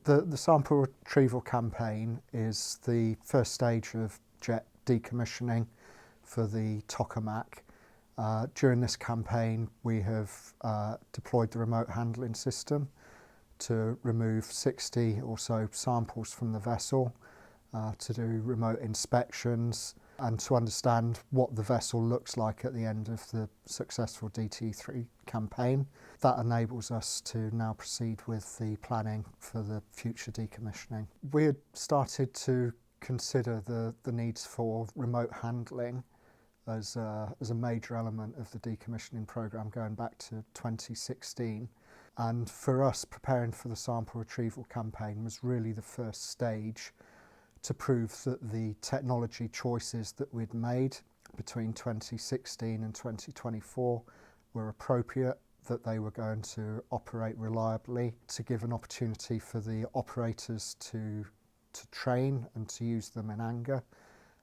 The sample retrieval campaign is the first stage of JET decommissioning for the tokamak. During this campaign, we have deployed the remote handling system to remove 60 or so samples from the vessel, to do remote inspections and to understand what the vessel looks like at the end of the successful DT3 campaign. That enables us to now proceed with the planning for the future decommissioning. We had started to consider the needs for remote handling as a major element of the decommissioning programme going back to 2016. And for us, preparing for the sample retrieval campaign was really the first stage to prove that the technology choices that we'd made between 2016 and 2024 were appropriate, that they were going to operate reliably, to give an opportunity for the operators to train and to use them in anger,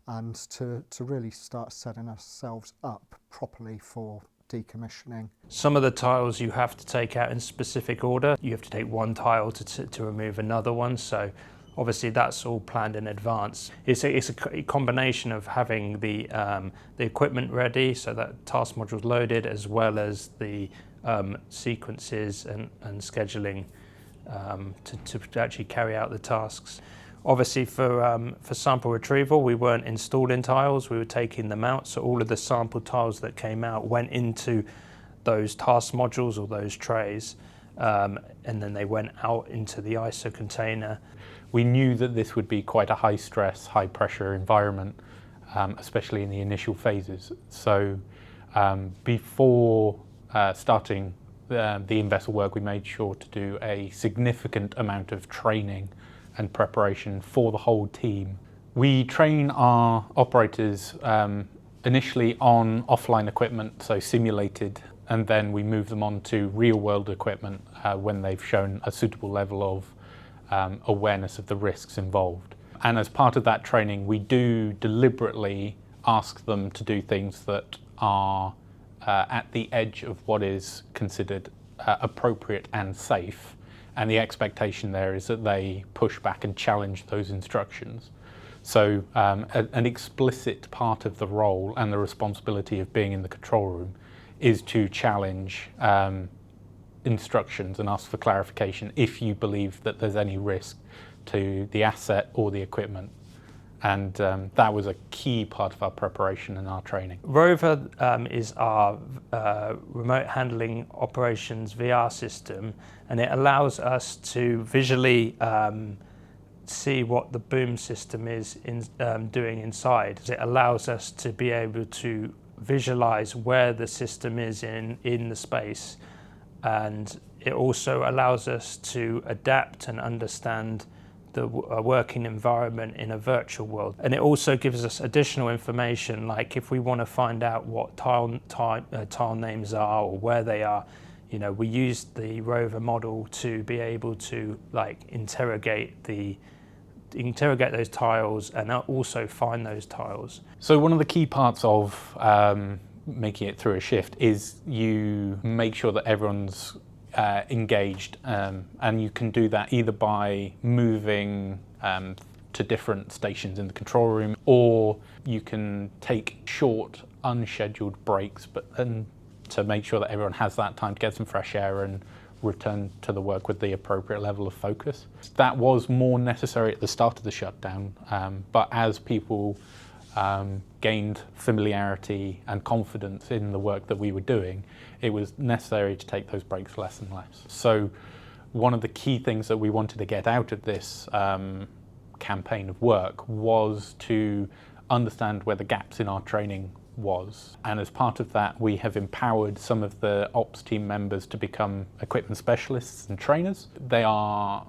and to really start setting ourselves up properly for decommissioning. Some of the tiles you have to take out in specific order. You have to take one tile to remove another one, so obviously that's all planned in advance. It's a combination of having the equipment ready, so that task module's loaded, as well as the sequences and scheduling to actually carry out the tasks. Obviously for sample retrieval, we weren't installing tiles, we were taking them out, so all of the sample tiles that came out went into those task modules or those trays, and then they went out into the ISO container. We knew that this would be quite a high stress, high pressure environment, especially in the initial phases. So before starting the in-vessel work, we made sure to do a significant amount of training and preparation for the whole team. We train our operators initially on offline equipment, so simulated, and then we move them on to real-world equipment when they've shown a suitable level of awareness of the risks involved. And as part of that training, we do deliberately ask them to do things that are at the edge of what is considered appropriate and safe. And the expectation there is that they push back and challenge those instructions. So an explicit part of the role and the responsibility of being in the control room is to challenge instructions and ask for clarification if you believe that there's any risk to the asset or the equipment. And that was a key part of our preparation and our training. Rover is our remote handling operations VR system, and it allows us to visually see what the boom system is doing inside. It allows us to be able to visualize where the system is in the space, and it also allows us to adapt and understand the working environment in a virtual world. And it also gives us additional information, like if we want to find out what tile names are or where they are, you know, we use the rover model to be able to interrogate those tiles and also find those tiles. So one of the key parts of making it through a shift is you make sure that everyone's engaged, and you can do that either by moving to different stations in the control room, or you can take short unscheduled breaks, to make sure that everyone has that time to get some fresh air and return to the work with the appropriate level of focus. That was more necessary at the start of the shutdown, but as people gained familiarity and confidence in the work that we were doing, it was necessary to take those breaks less and less. So one of the key things that we wanted to get out of this campaign of work was to understand where the gaps in our training was. And as part of that, we have empowered some of the ops team members to become equipment specialists and trainers. They are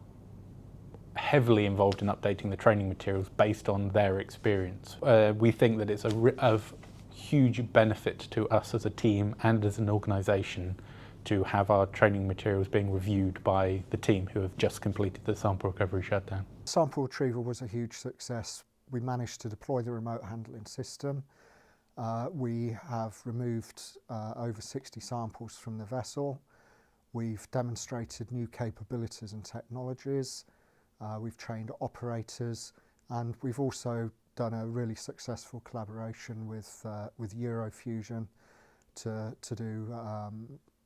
heavily involved in updating the training materials based on their experience. We think that it's of huge benefit to us as a team and as an organisation to have our training materials being reviewed by the team who have just completed the sample recovery shutdown. Sample retrieval was a huge success. We managed to deploy the remote handling system. We have removed over 60 samples from the vessel. We've demonstrated new capabilities and technologies. We've trained operators, and we've also done a really successful collaboration with Eurofusion to do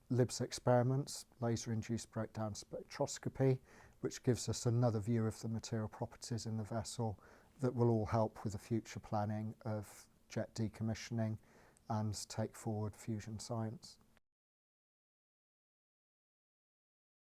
LIBS experiments, laser-induced breakdown spectroscopy, which gives us another view of the material properties in the vessel that will all help with the future planning of jet decommissioning and take forward fusion science.